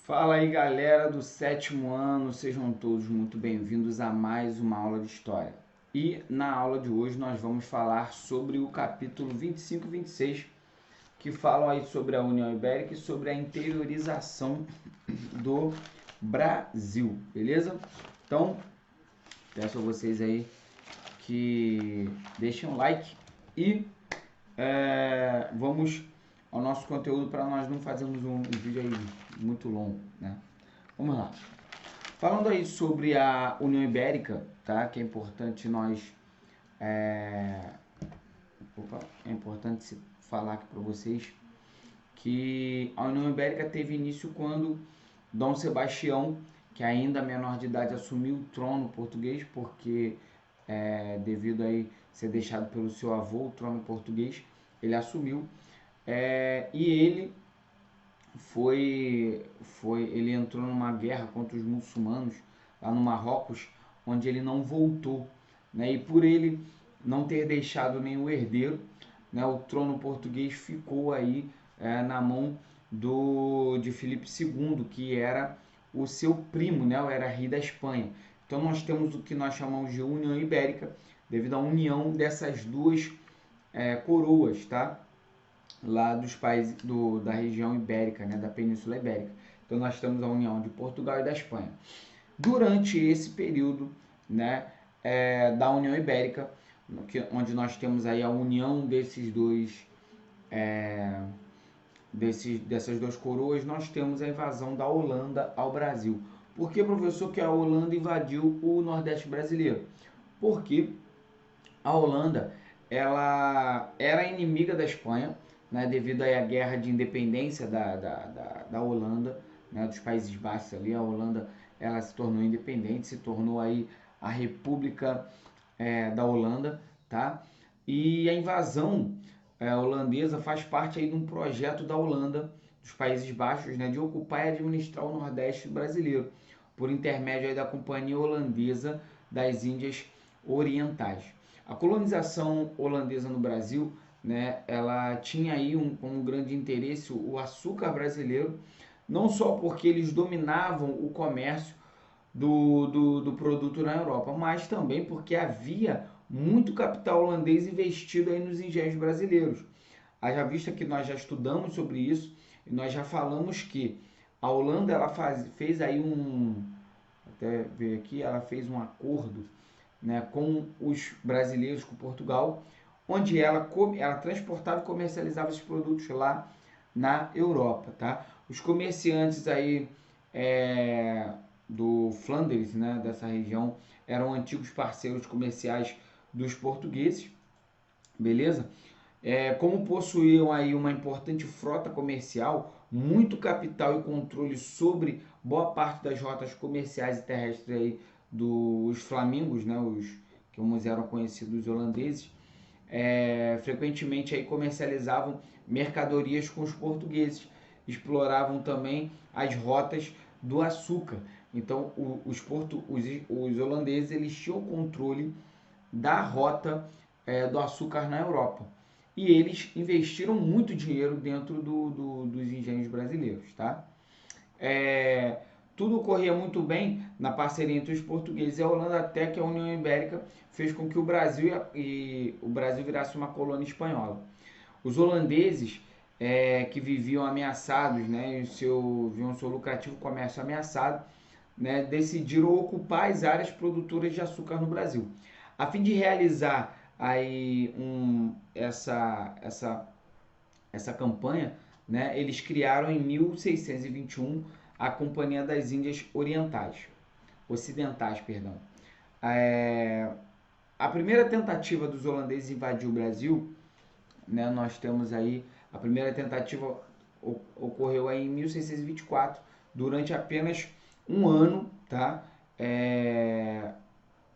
Fala aí, galera do sétimo ano, sejam todos muito bem-vindos a mais uma aula de história. E na aula de hoje nós vamos falar sobre o capítulo 25 e 26, que falam aí sobre a União Ibérica e sobre a interiorização do Brasil, beleza? Então, peço a vocês aí que deixem um like e vamos ao nosso conteúdo para nós não fazermos um vídeo aí muito longo, né? Vamos lá. Falando aí sobre a União Ibérica, tá? Que é importante é importante falar aqui para vocês que a União Ibérica teve início quando Dom Sebastião, que ainda menor de idade, assumiu o trono português, porque devido aí ser deixado pelo seu avô o trono português, ele assumiu e ele entrou numa guerra contra os muçulmanos lá no Marrocos, onde ele não voltou, né? E por ele não ter deixado nenhum herdeiro, né, o trono português ficou aí na mão de Filipe II, que era o seu primo, né, era rei da Espanha. Então nós temos o que nós chamamos de União Ibérica, devido à união dessas duas coroas, tá? Lá dos países da região ibérica, né, da Península Ibérica. Então nós temos a união de Portugal e da Espanha. Durante esse período, né, da União Ibérica, onde nós temos aí a união dessas duas coroas, nós temos a invasão da Holanda ao Brasil. Por que, professor, que a Holanda invadiu o Nordeste brasileiro? Porque a Holanda ela era inimiga da Espanha, né, devido à guerra de independência da Holanda, né, dos Países Baixos ali. A Holanda ela se tornou independente, se tornou aí a República da Holanda, tá? E a invasão holandesa faz parte aí de um projeto da Holanda, dos Países Baixos, né, de ocupar e administrar o Nordeste brasileiro, por intermédio aí da Companhia Holandesa das Índias Orientais. A colonização holandesa no Brasil, né, ela tinha aí como grande interesse o açúcar brasileiro, não só porque eles dominavam o comércio do produto na Europa, mas também porque havia muito capital holandês investido aí nos engenhos brasileiros. Haja vista que nós já estudamos sobre isso e nós já falamos que a Holanda ela fez aí até ver aqui, ela fez um acordo, né, com os brasileiros, com Portugal, onde ela transportava e comercializava esses produtos lá na Europa, tá? Os comerciantes aí do Flandres, né, dessa região, eram antigos parceiros comerciais dos portugueses, beleza? Como possuíam aí uma importante frota comercial, muito capital e controle sobre boa parte das rotas comerciais e terrestres aí dos flamingos, né, como eram conhecidos os holandeses, frequentemente aí comercializavam mercadorias com os portugueses, exploravam também as rotas do açúcar. Então os holandeses eles tinham controle da rota do açúcar na Europa. E eles investiram muito dinheiro dentro dos engenhos brasileiros, tá? Tudo corria muito bem na parceria entre os portugueses e a Holanda, até que a União Ibérica fez com que o Brasil virasse uma colônia espanhola. Os holandeses, que viviam ameaçados, né, viam seu lucrativo comércio ameaçado, né, decidiram ocupar as áreas produtoras de açúcar no Brasil. A fim de realizar aí essa campanha, né, eles criaram em 1621 a Companhia das Índias Ocidentais, perdão. A primeira tentativa dos holandeses invadir o Brasil, né, nós temos aí a primeira tentativa ocorreu aí em 1624, durante apenas um ano, tá?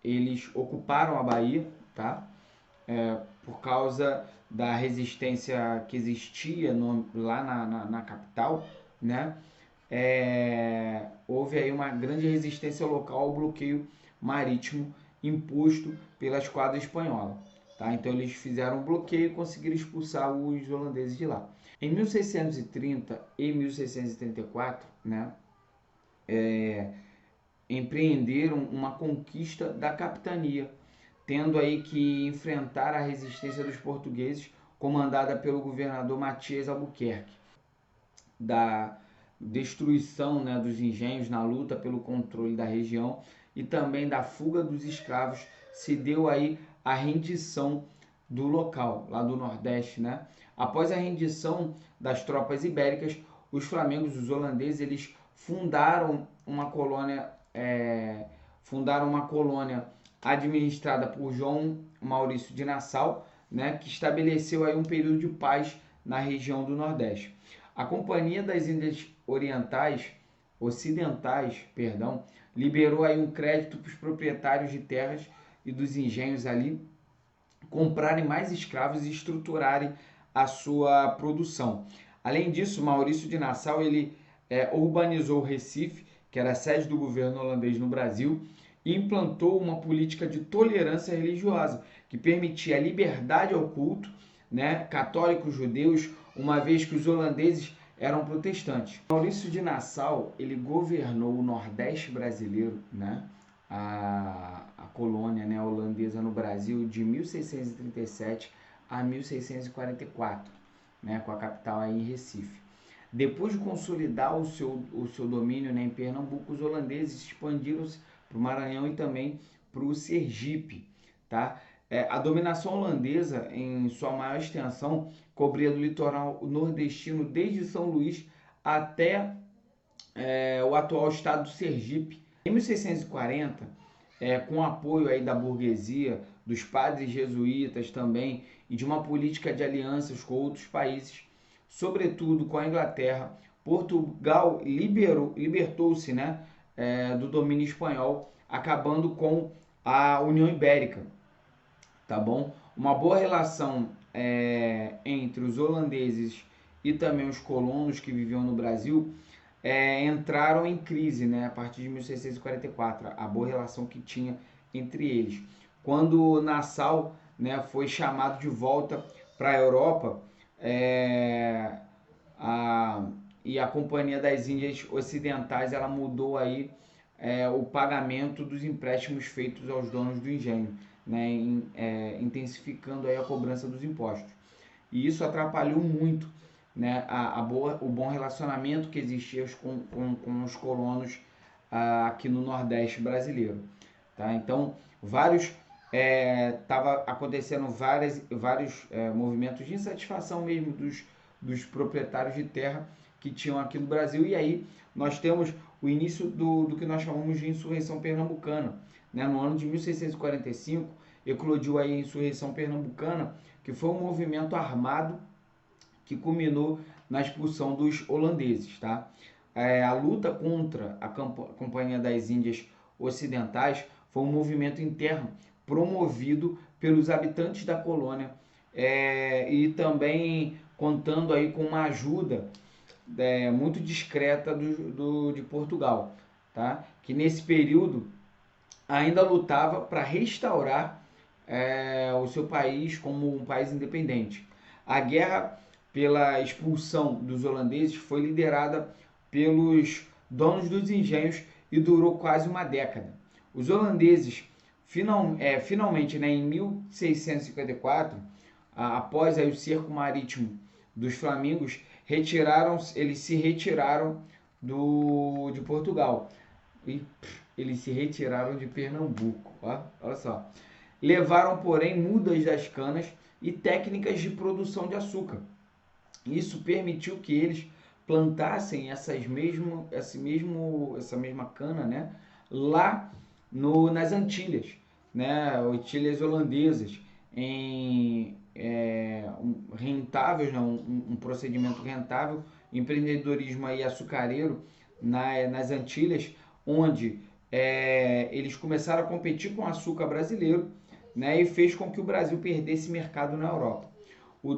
Eles ocuparam a Bahia, tá? Por causa da resistência que existia lá na capital, né? Houve aí uma grande resistência local ao bloqueio marítimo imposto pela esquadra espanhola. Tá? Então eles fizeram um bloqueio e conseguiram expulsar os holandeses de lá. Em 1630 e 1634, né, empreenderam uma conquista da capitania, tendo aí que enfrentar a resistência dos portugueses, comandada pelo governador Matias Albuquerque, da destruição, né, dos engenhos na luta pelo controle da região e também da fuga dos escravos, se deu aí a rendição do local, lá do Nordeste, né? Após a rendição das tropas ibéricas, os flamengos, os holandeses, eles fundaram uma colônia, administrada por João Maurício de Nassau, né, que estabeleceu aí um período de paz na região do Nordeste. A Companhia das Índias Ocidentais, liberou aí um crédito para os proprietários de terras e dos engenhos ali comprarem mais escravos e estruturarem a sua produção. Além disso, Maurício de Nassau ele urbanizou Recife, que era a sede do governo holandês no Brasil, e implantou uma política de tolerância religiosa que permitia a liberdade ao culto, né, católicos, judeus, uma vez que os holandeses eram protestantes. Maurício de Nassau ele governou o Nordeste brasileiro, né, a colônia, né, holandesa no Brasil de 1637 a 1644, né, com a capital aí em Recife. Depois de consolidar o seu domínio, né, em Pernambuco, os holandeses expandiram-se para o Maranhão e também para o Sergipe. Tá? A dominação holandesa, em sua maior extensão, cobria do litoral nordestino desde São Luís até o atual estado do Sergipe. Em 1640, com o apoio aí da burguesia, dos padres jesuítas também e de uma política de alianças com outros países, sobretudo com a Inglaterra, Portugal libertou-se, né, do domínio espanhol, acabando com a União Ibérica, tá bom? Uma boa relação entre os holandeses e também os colonos que viviam no Brasil entraram em crise, né, a partir de 1644, a boa relação que tinha entre eles. Quando Nassau, né, foi chamado de volta para a Europa, e a Companhia das Índias Ocidentais ela mudou aí o pagamento dos empréstimos feitos aos donos do engenho, né, intensificando aí a cobrança dos impostos. E isso atrapalhou muito, né, o bom relacionamento que existia com os colonos aqui no Nordeste brasileiro. Tá? Então, estava acontecendo vários movimentos de insatisfação mesmo dos proprietários de terra que tinham aqui no Brasil. E aí nós temos o início do que nós chamamos de insurreição pernambucana. Né? No ano de 1645, eclodiu aí a insurreição pernambucana, que foi um movimento armado que culminou na expulsão dos holandeses. Tá? A luta contra a Companhia das Índias Ocidentais foi um movimento interno promovido pelos habitantes da colônia e também contando aí com uma ajuda muito discreta de Portugal, tá? Que nesse período ainda lutava para restaurar o seu país como um país independente. A guerra pela expulsão dos holandeses foi liderada pelos donos dos engenhos e durou quase uma década. Os holandeses, finalmente, né, em 1654, após aí o cerco marítimo dos flamengos, eles se retiraram de Portugal. E eles se retiraram de Pernambuco. Olha só. Levaram, porém, mudas das canas e técnicas de produção de açúcar. Isso permitiu que eles plantassem essa mesma cana, né, lá nas Antilhas, né, Antilhas holandesas, em rentáveis, né, um procedimento rentável, empreendedorismo aí açucareiro nas Antilhas, onde eles começaram a competir com o açúcar brasileiro, né, e fez com que o Brasil perdesse mercado na Europa. O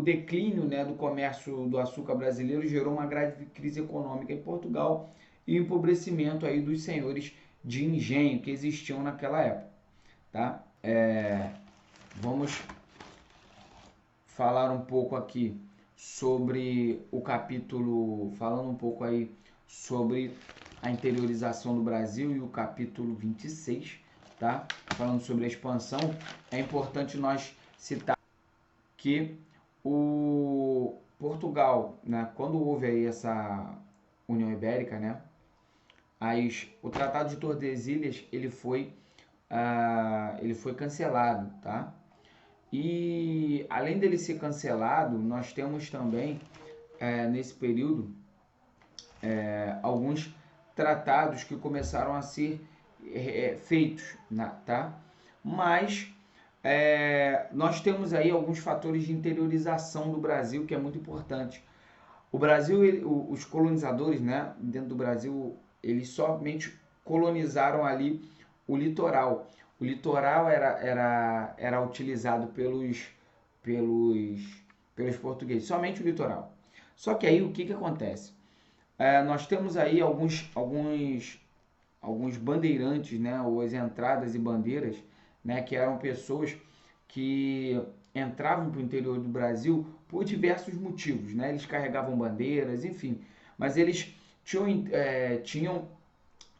declínio, né, do comércio do açúcar brasileiro gerou uma grave crise econômica em Portugal e o empobrecimento aí dos senhores de engenho que existiam naquela época. Tá? Vamos falar um pouco aqui sobre o capítulo, falando um pouco aí sobre a interiorização do Brasil e o capítulo 26, tá? Falando sobre a expansão, é importante nós citar que o Portugal, né, quando houve aí essa União Ibérica, né, o Tratado de Tordesilhas ele foi cancelado, tá? E além dele ser cancelado, nós temos também nesse período alguns tratados que começaram a ser feitos, tá? Mas nós temos aí alguns fatores de interiorização do Brasil que é muito importante. O Brasil, os colonizadores, né, dentro do Brasil, eles somente colonizaram ali o litoral. O litoral era utilizado pelos portugueses, somente o litoral. Só que aí o que acontece? Nós temos aí alguns bandeirantes, né, ou as entradas e bandeiras, né, que eram pessoas que entravam para o interior do Brasil por diversos motivos, né? Eles carregavam bandeiras, enfim, mas eles tinham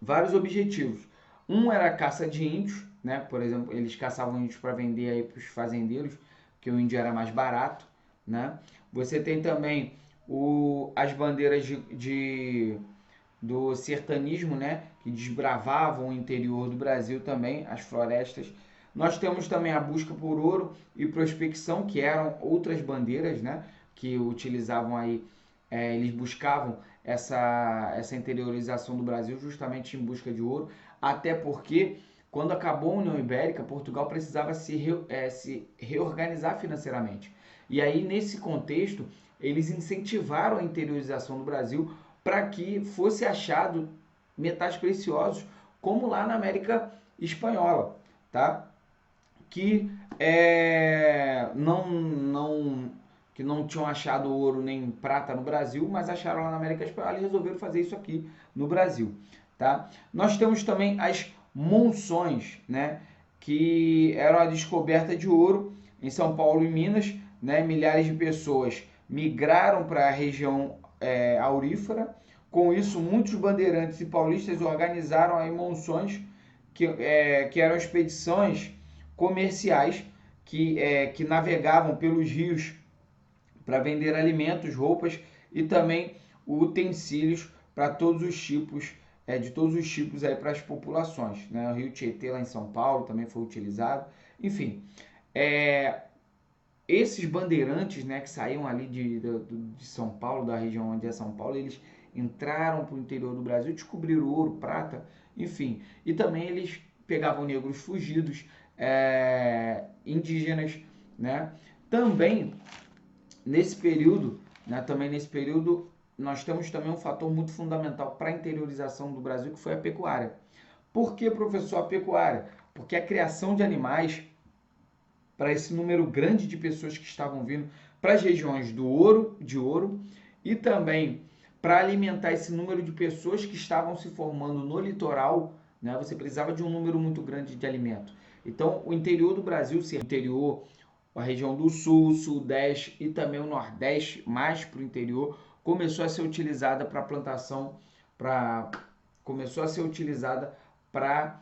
vários objetivos. Um era a caça de índios, né? Por exemplo, eles caçavam índios para vender aí para os fazendeiros, porque o índio era mais barato, né? Você tem também as bandeiras do sertanismo, né, que desbravavam o interior do Brasil também, as florestas. Nós temos também a busca por ouro e prospecção, que eram outras bandeiras, né, que utilizavam aí, eles buscavam essa interiorização do Brasil justamente em busca de ouro, até porque quando acabou a União Ibérica, Portugal precisava se reorganizar financeiramente. E aí, nesse contexto, eles incentivaram a interiorização do Brasil para que fosse achado metais preciosos, como lá na América Espanhola, tá? Que que não tinham achado ouro nem prata no Brasil, mas acharam lá na América Espanhola e resolveram fazer isso aqui no Brasil, tá? Nós temos também as monções, né? Que eram a descoberta de ouro em São Paulo e Minas, né? Milhares de pessoas migraram para a região aurífera. Com isso, muitos bandeirantes e paulistas organizaram aí monções que eram expedições comerciais que navegavam pelos rios para vender alimentos, roupas e também utensílios para todos os tipos de todos os tipos aí para as populações, né? O Rio Tietê lá em São Paulo também foi utilizado, enfim, esses bandeirantes, né, que saíam ali de São Paulo, da região onde é São Paulo, eles entraram para o interior do Brasil, descobriram ouro, prata, enfim. E também eles pegavam negros fugidos, indígenas, né? Também nesse período, nós temos também um fator muito fundamental para a interiorização do Brasil, que foi a pecuária. Por que, professor, a pecuária? Porque a criação de animais para esse número grande de pessoas que estavam vindo para as regiões de ouro e também para alimentar esse número de pessoas que estavam se formando no litoral, né? Você precisava de um número muito grande de alimento. Então, o interior do Brasil, o interior, a região do sul, sudeste e também o nordeste, mais para o interior, começou a ser utilizada para plantação, começou a ser utilizada para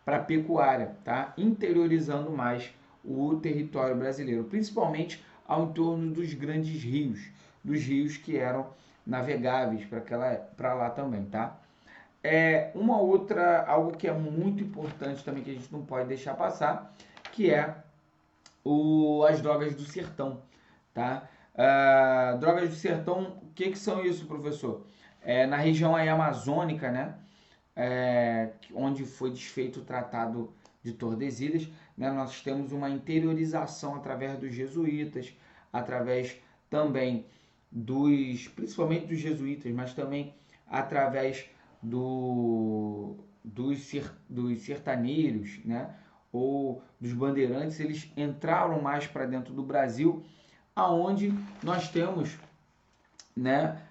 para pecuária, tá? Interiorizando mais o território brasileiro, principalmente ao entorno dos grandes rios, dos rios que eram navegáveis para lá também, tá? Uma outra, algo que é muito importante também que a gente não pode deixar passar, que é as drogas do sertão, tá? Drogas do sertão, o que são isso, professor? Na região aí amazônica, né? Onde foi desfeito o Tratado de Tordesilhas, né? Nós temos uma interiorização através dos jesuítas, através também principalmente dos jesuítas, mas também através dos sertaneiros, né? Ou dos bandeirantes, eles entraram mais para dentro do Brasil, aonde nós temos, né,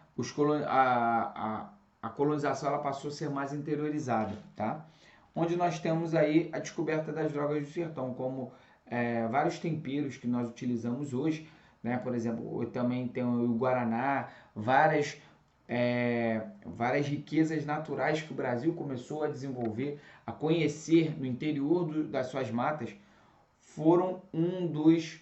a colonização ela passou a ser mais interiorizada, tá? Onde nós temos aí a descoberta das drogas do sertão, como vários temperos que nós utilizamos hoje, né? Por exemplo, também tem o guaraná, várias várias riquezas naturais que o Brasil começou a desenvolver, a conhecer no interior das suas matas, foram um dos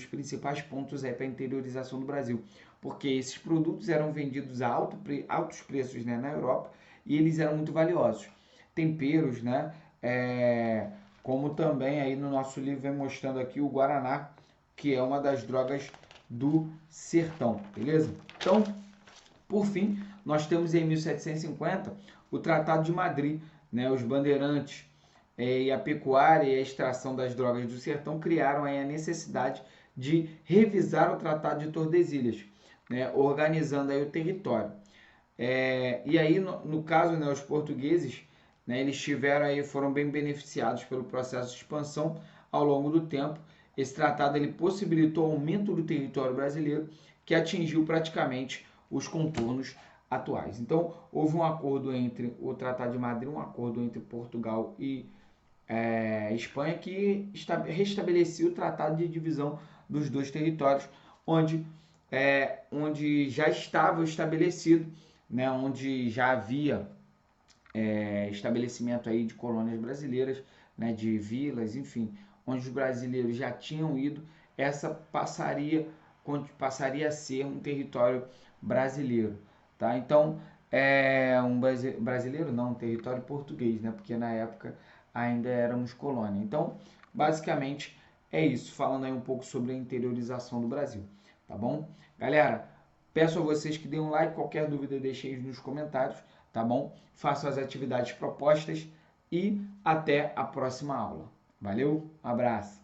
principais pontos para a interiorização do Brasil, porque esses produtos eram vendidos a altos preços, né, na Europa, e eles eram muito valiosos. Temperos, né, como também aí no nosso livro vem mostrando aqui o Guaraná, que é uma das drogas do sertão, beleza? Então, por fim, nós temos em 1750 o Tratado de Madrid, né, os bandeirantes e a pecuária e a extração das drogas do sertão criaram aí a necessidade de revisar o Tratado de Tordesilhas, né, organizando aí o território. E aí, no caso, né, os portugueses, né, eles foram bem beneficiados pelo processo de expansão ao longo do tempo. Esse tratado ele possibilitou o aumento do território brasileiro, que atingiu praticamente os contornos atuais. Então, houve um acordo entre o Tratado de Madrid, um acordo entre Portugal e Espanha, que restabelecia o tratado de divisão dos dois territórios, onde já estava estabelecido, né, onde já havia estabelecimento aí de colônias brasileiras, né, de vilas, enfim, onde os brasileiros já tinham ido, essa passaria a ser um território brasileiro, tá? Então, brasileiro não, um território português, né? Porque na época ainda éramos colônia. Então, basicamente é isso, falando aí um pouco sobre a interiorização do Brasil, tá bom? Galera, peço a vocês que deem um like, qualquer dúvida deixem nos comentários, tá bom? Façam as atividades propostas e até a próxima aula. Valeu, um abraço!